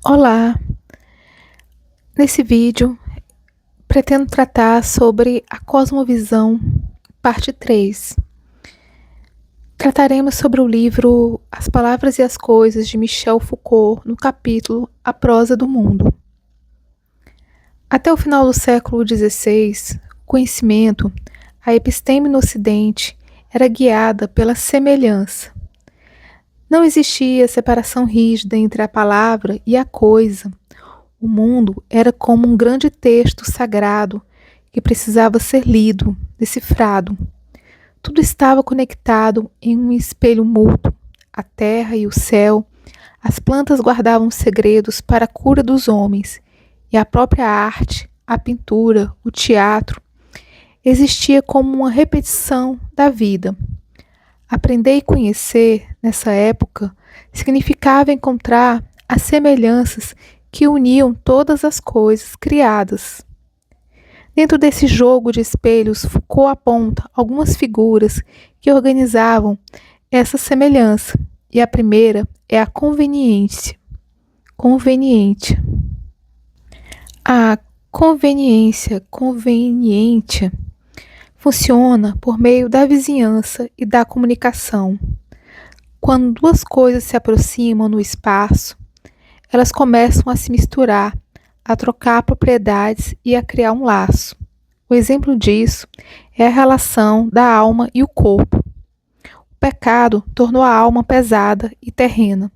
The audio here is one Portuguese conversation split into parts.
Olá, nesse vídeo pretendo tratar sobre a cosmovisão, parte 3. Trataremos sobre o livro As Palavras e as Coisas, de Michel Foucault, no capítulo A Prosa do Mundo. Até o final do século XVI, o conhecimento, a episteme no Ocidente, era guiada pela semelhança. Não existia separação rígida entre a palavra e a coisa. O mundo era como um grande texto sagrado que precisava ser lido, decifrado. Tudo estava conectado em um espelho mútuo. A terra e o céu, as plantas guardavam segredos para a cura dos homens, e a própria arte, a pintura, o teatro, existia como uma repetição da vida. Aprender e conhecer, nessa época, significava encontrar as semelhanças que uniam todas as coisas criadas. Dentro desse jogo de espelhos, Foucault aponta algumas figuras que organizavam essa semelhança, e a primeira é a conveniência. Conveniente. A conveniência conveniente funciona por meio da vizinhança e da comunicação. Quando duas coisas se aproximam no espaço, elas começam a se misturar, a trocar propriedades e a criar um laço. O exemplo disso é a relação da alma e o corpo. O pecado tornou a alma pesada e terrena,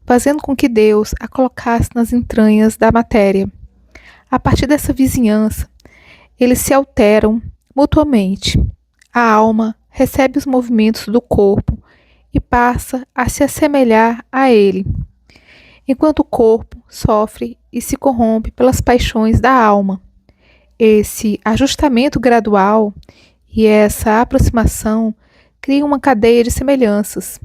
fazendo com que Deus a colocasse nas entranhas da matéria. A partir dessa vizinhança, eles se alteram mutuamente. A alma recebe os movimentos do corpo e passa a se assemelhar a ele, enquanto o corpo sofre e se corrompe pelas paixões da alma. Esse ajustamento gradual e essa aproximação criam uma cadeia de semelhanças.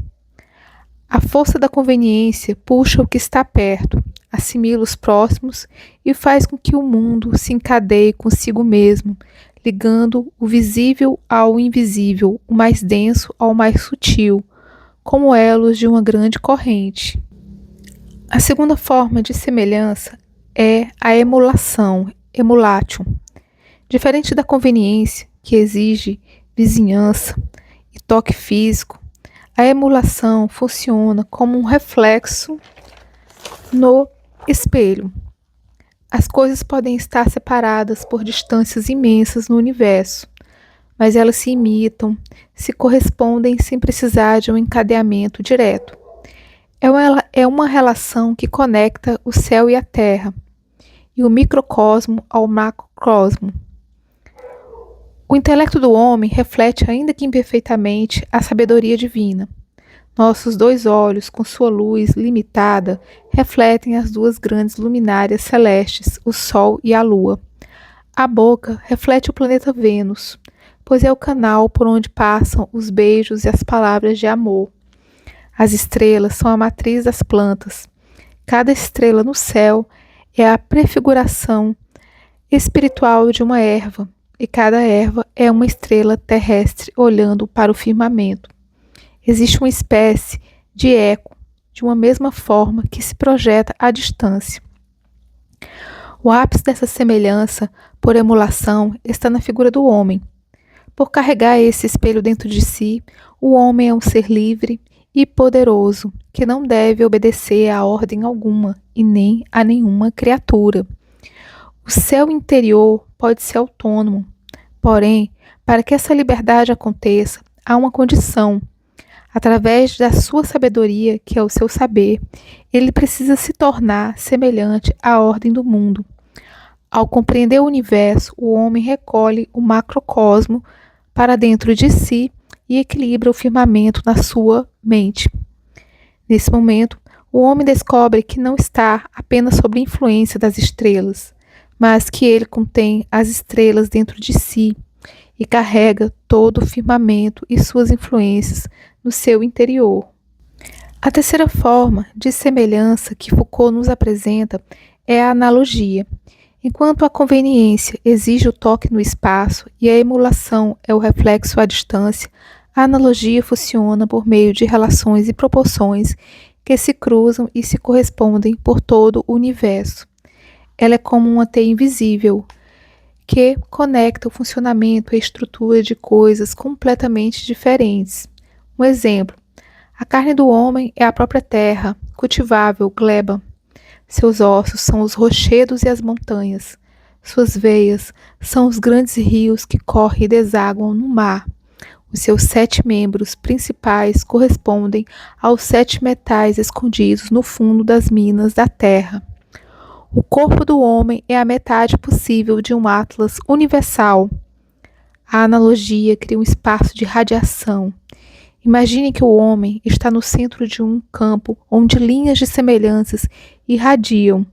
A força da conveniência puxa o que está perto, assimila os próximos e faz com que o mundo se encadeie consigo mesmo, ligando o visível ao invisível, o mais denso ao mais sutil, como elos de uma grande corrente. A segunda forma de semelhança é a emulação, emulatio. Diferente da conveniência, que exige vizinhança e toque físico, a emulação funciona como um reflexo no espelho. As coisas podem estar separadas por distâncias imensas no universo, mas elas se imitam, se correspondem sem precisar de um encadeamento direto. É uma relação que conecta o céu e a terra, e o microcosmo ao macrocosmo. O intelecto do homem reflete, ainda que imperfeitamente, a sabedoria divina. Nossos dois olhos, com sua luz limitada, refletem as duas grandes luminárias celestes, o Sol e a Lua. A boca reflete o planeta Vênus, pois é o canal por onde passam os beijos e as palavras de amor. As estrelas são a matriz das plantas. Cada estrela no céu é a prefiguração espiritual de uma erva, e cada erva é uma estrela terrestre olhando para o firmamento. Existe uma espécie de eco, de uma mesma forma que se projeta à distância. O ápice dessa semelhança, por emulação, está na figura do homem. Por carregar esse espelho dentro de si, o homem é um ser livre e poderoso, que não deve obedecer a ordem alguma e nem a nenhuma criatura. O seu interior pode ser autônomo, porém, para que essa liberdade aconteça, há uma condição. Através da sua sabedoria, que é o seu saber, ele precisa se tornar semelhante à ordem do mundo. Ao compreender o universo, o homem recolhe o macrocosmo para dentro de si e equilibra o firmamento na sua mente. Nesse momento, o homem descobre que não está apenas sob influência das estrelas, mas que ele contém as estrelas dentro de si e carrega todo o firmamento e suas influências no seu interior. A terceira forma de semelhança que Foucault nos apresenta é a analogia. Enquanto a conveniência exige o toque no espaço e a emulação é o reflexo à distância, a analogia funciona por meio de relações e proporções que se cruzam e se correspondem por todo o universo. Ela é como uma teia invisível que conecta o funcionamento e a estrutura de coisas completamente diferentes. Um exemplo: a carne do homem é a própria terra, cultivável, gleba. Seus ossos são os rochedos e as montanhas. Suas veias são os grandes rios que correm e desaguam no mar. Os seus 7 membros principais correspondem aos 7 metais escondidos no fundo das minas da terra. O corpo do homem é a metade possível de um atlas universal. A analogia cria um espaço de radiação. Imagine que o homem está no centro de um campo onde linhas de semelhanças irradiam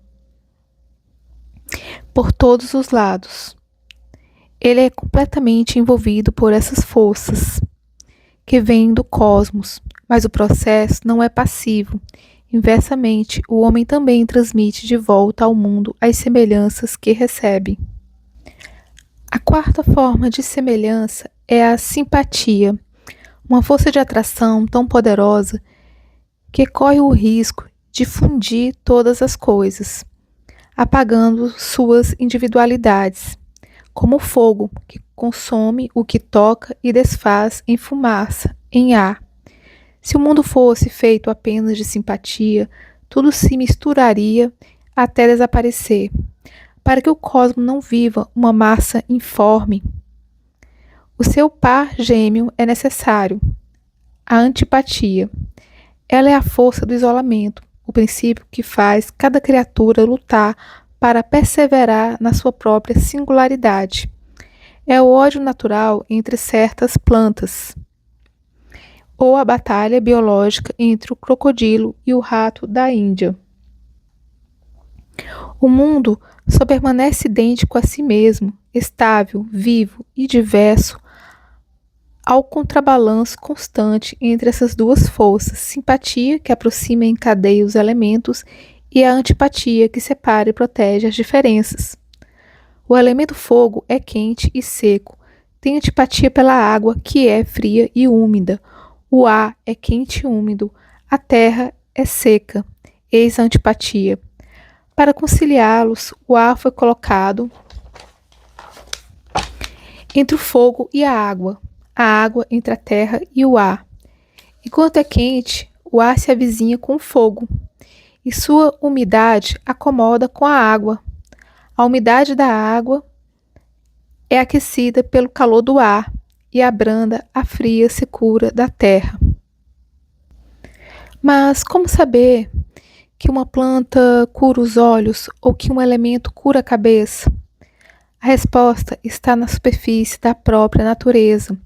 por todos os lados. Ele é completamente envolvido por essas forças que vêm do cosmos, mas o processo não é passivo. Inversamente, o homem também transmite de volta ao mundo as semelhanças que recebe. A quarta forma de semelhança é a simpatia, uma força de atração tão poderosa que corre o risco de fundir todas as coisas, apagando suas individualidades, como o fogo que consome o que toca e desfaz em fumaça, em ar. Se o mundo fosse feito apenas de simpatia, tudo se misturaria até desaparecer. Para que o cosmos não viva uma massa informe, o seu par gêmeo é necessário, a antipatia. Ela é a força do isolamento, o princípio que faz cada criatura lutar para perseverar na sua própria singularidade. É o ódio natural entre certas plantas, ou a batalha biológica entre o crocodilo e o rato da Índia. O mundo só permanece idêntico a si mesmo, estável, vivo e diverso ao contrabalanço constante entre essas duas forças, simpatia, que aproxima e encadeia os elementos, e a antipatia, que separa e protege as diferenças. O elemento fogo é quente e seco, tem antipatia pela água, que é fria e úmida. O ar é quente e úmido, a terra é seca, eis a antipatia. Para conciliá-los, o ar foi colocado entre o fogo e a água entre a terra e o ar. Enquanto é quente, o ar se avizinha com o fogo, e sua umidade acomoda com a água. A umidade da água é aquecida pelo calor do ar, e abranda a fria secura da terra. Mas como saber que uma planta cura os olhos ou que um elemento cura a cabeça? A resposta está na superfície da própria natureza.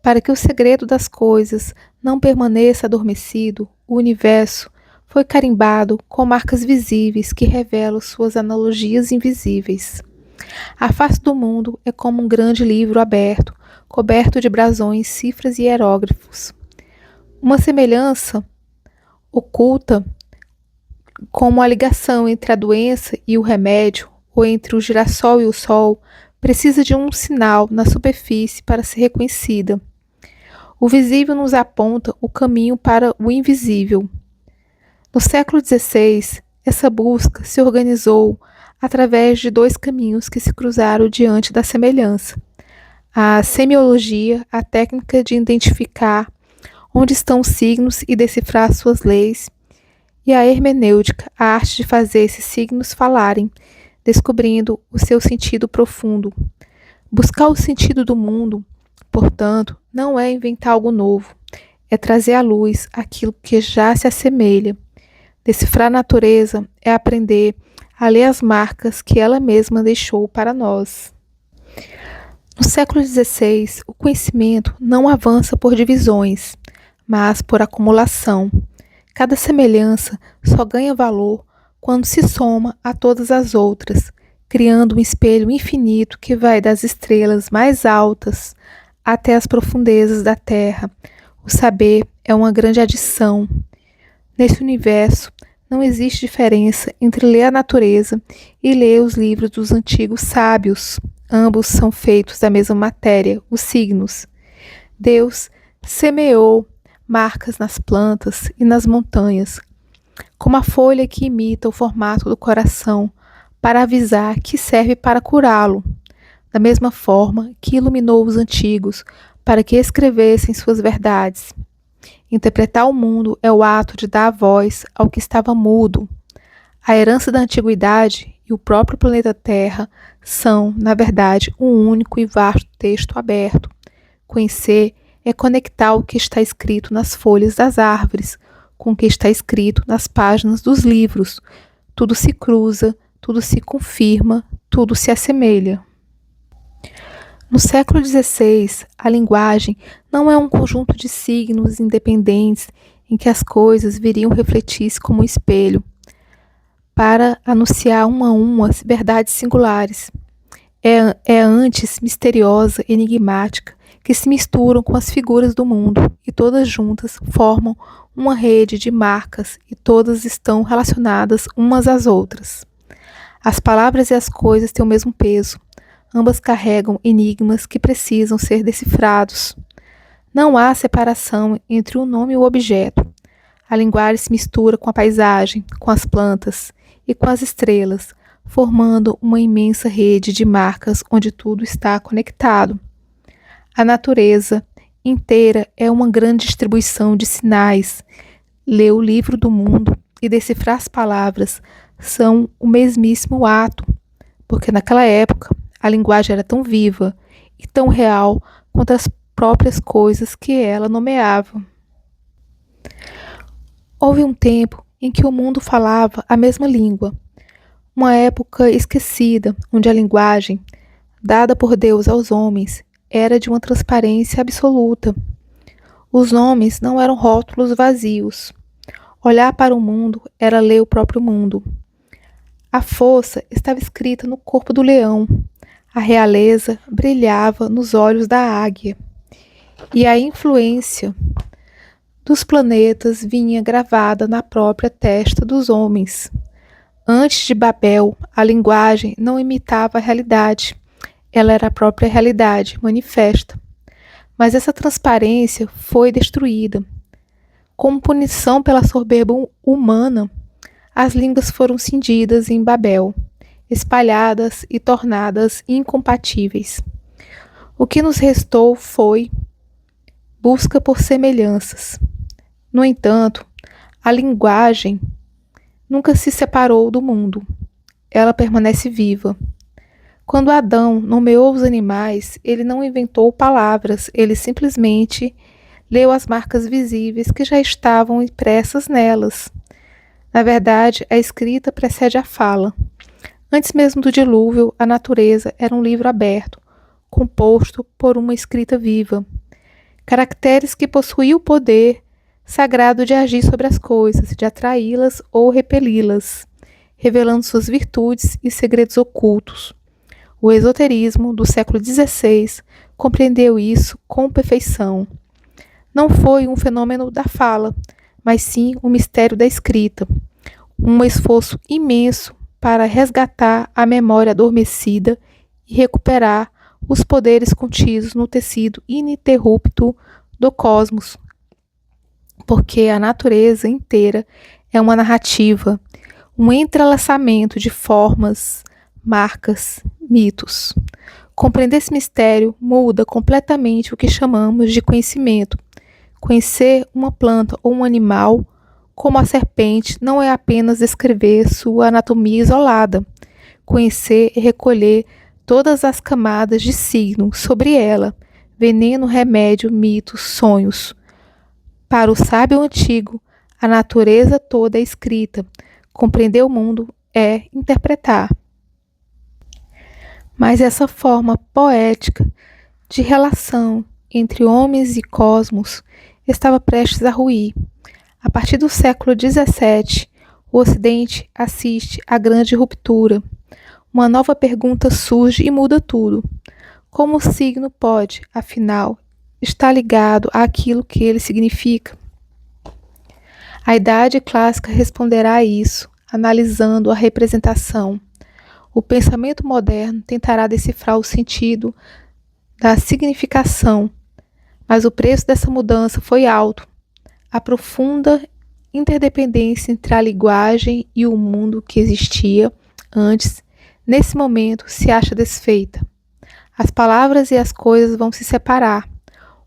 Para que o segredo das coisas não permaneça adormecido, o universo foi carimbado com marcas visíveis que revelam suas analogias invisíveis. A face do mundo é como um grande livro aberto, coberto de brasões, cifras e hieróglifos. Uma semelhança oculta, como a ligação entre a doença e o remédio, ou entre o girassol e o sol, precisa de um sinal na superfície para ser reconhecida. O visível nos aponta o caminho para o invisível. No século XVI, essa busca se organizou através de 2 caminhos que se cruzaram diante da semelhança: a semiologia, a técnica de identificar onde estão os signos e decifrar suas leis, e a hermenêutica, a arte de fazer esses signos falarem, descobrindo o seu sentido profundo. Buscar o sentido do mundo, portanto, não é inventar algo novo, é trazer à luz aquilo que já se assemelha. Decifrar a natureza é aprender a ler as marcas que ela mesma deixou para nós. No século XVI, o conhecimento não avança por divisões, mas por acumulação. Cada semelhança só ganha valor quando se soma a todas as outras, criando um espelho infinito que vai das estrelas mais altas até as profundezas da terra. O saber é uma grande adição. Nesse universo, não existe diferença entre ler a natureza e ler os livros dos antigos sábios. Ambos são feitos da mesma matéria, os signos. Deus semeou marcas nas plantas e nas montanhas como a folha que imita o formato do coração para avisar que serve para curá-lo, da mesma forma que iluminou os antigos para que escrevessem suas verdades. Interpretar o mundo é o ato de dar voz ao que estava mudo. A herança da antiguidade e o próprio planeta Terra são, na verdade, um único e vasto texto aberto. Conhecer é conectar o que está escrito nas folhas das árvores com o que está escrito nas páginas dos livros. Tudo se cruza, tudo se confirma, tudo se assemelha. No século XVI, a linguagem não é um conjunto de signos independentes em que as coisas viriam refletir-se como um espelho, para anunciar uma a uma verdades singulares. É antes misteriosa, enigmática, que se misturam com as figuras do mundo e todas juntas formam uma rede de marcas e todas estão relacionadas umas às outras. As palavras e as coisas têm o mesmo peso. Ambas carregam enigmas que precisam ser decifrados. Não há separação entre o nome e o objeto. A linguagem se mistura com a paisagem, com as plantas e com as estrelas, formando uma imensa rede de marcas onde tudo está conectado. A natureza inteira é uma grande distribuição de sinais. Ler o livro do mundo e decifrar as palavras são o mesmíssimo ato, porque naquela época a linguagem era tão viva e tão real quanto as próprias coisas que ela nomeava. Houve um tempo em que o mundo falava a mesma língua, uma época esquecida, onde a linguagem, dada por Deus aos homens, era de uma transparência absoluta. Os nomes não eram rótulos vazios. Olhar para o mundo era ler o próprio mundo. A força estava escrita no corpo do leão. A realeza brilhava nos olhos da águia. E a influência dos planetas vinha gravada na própria testa dos homens. Antes de Babel, a linguagem não imitava a realidade. Ela era a própria realidade, manifesta. Mas essa transparência foi destruída. Como punição pela soberba humana, as línguas foram cindidas em Babel, espalhadas e tornadas incompatíveis. O que nos restou foi busca por semelhanças. No entanto, a linguagem nunca se separou do mundo. Ela permanece viva. Quando Adão nomeou os animais, ele não inventou palavras, ele simplesmente leu as marcas visíveis que já estavam impressas nelas. Na verdade, a escrita precede a fala. Antes mesmo do dilúvio, a natureza era um livro aberto, composto por uma escrita viva. Caracteres que possuíam o poder sagrado de agir sobre as coisas, de atraí-las ou repeli-las, revelando suas virtudes e segredos ocultos. O esoterismo do século XVI compreendeu isso com perfeição. Não foi um fenômeno da fala, mas sim um mistério da escrita, um esforço imenso para resgatar a memória adormecida e recuperar os poderes contidos no tecido ininterrupto do cosmos, porque a natureza inteira é uma narrativa, um entrelaçamento de formas, marcas, mitos. Compreender esse mistério muda completamente o que chamamos de conhecimento. Conhecer uma planta ou um animal, como a serpente, não é apenas descrever sua anatomia isolada. Conhecer é recolher todas as camadas de signo sobre ela, veneno, remédio, mitos, sonhos. Para o sábio antigo, a natureza toda é escrita. Compreender o mundo é interpretar. Mas essa forma poética de relação entre homens e cosmos estava prestes a ruir. A partir do século XVII, o Ocidente assiste à grande ruptura. Uma nova pergunta surge e muda tudo. Como o signo pode, afinal, estar ligado àquilo que ele significa? A idade clássica responderá a isso, analisando a representação. O pensamento moderno tentará decifrar o sentido da significação, mas o preço dessa mudança foi alto. A profunda interdependência entre a linguagem e o mundo que existia antes, nesse momento se acha desfeita. As palavras e as coisas vão se separar.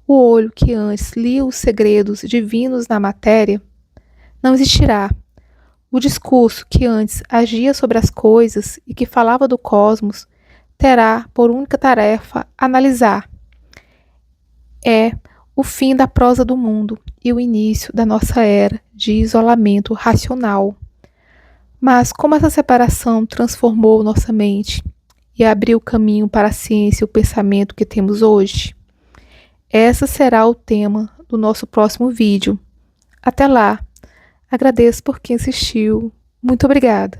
O olho que antes lia os segredos divinos na matéria não existirá. O discurso que antes agia sobre as coisas e que falava do cosmos terá por única tarefa analisar. É o fim da prosa do mundo e o início da nossa era de isolamento racional. Mas como essa separação transformou nossa mente e abriu caminho para a ciência e o pensamento que temos hoje? Esse será o tema do nosso próximo vídeo. Até lá! Agradeço por quem assistiu. Muito obrigada!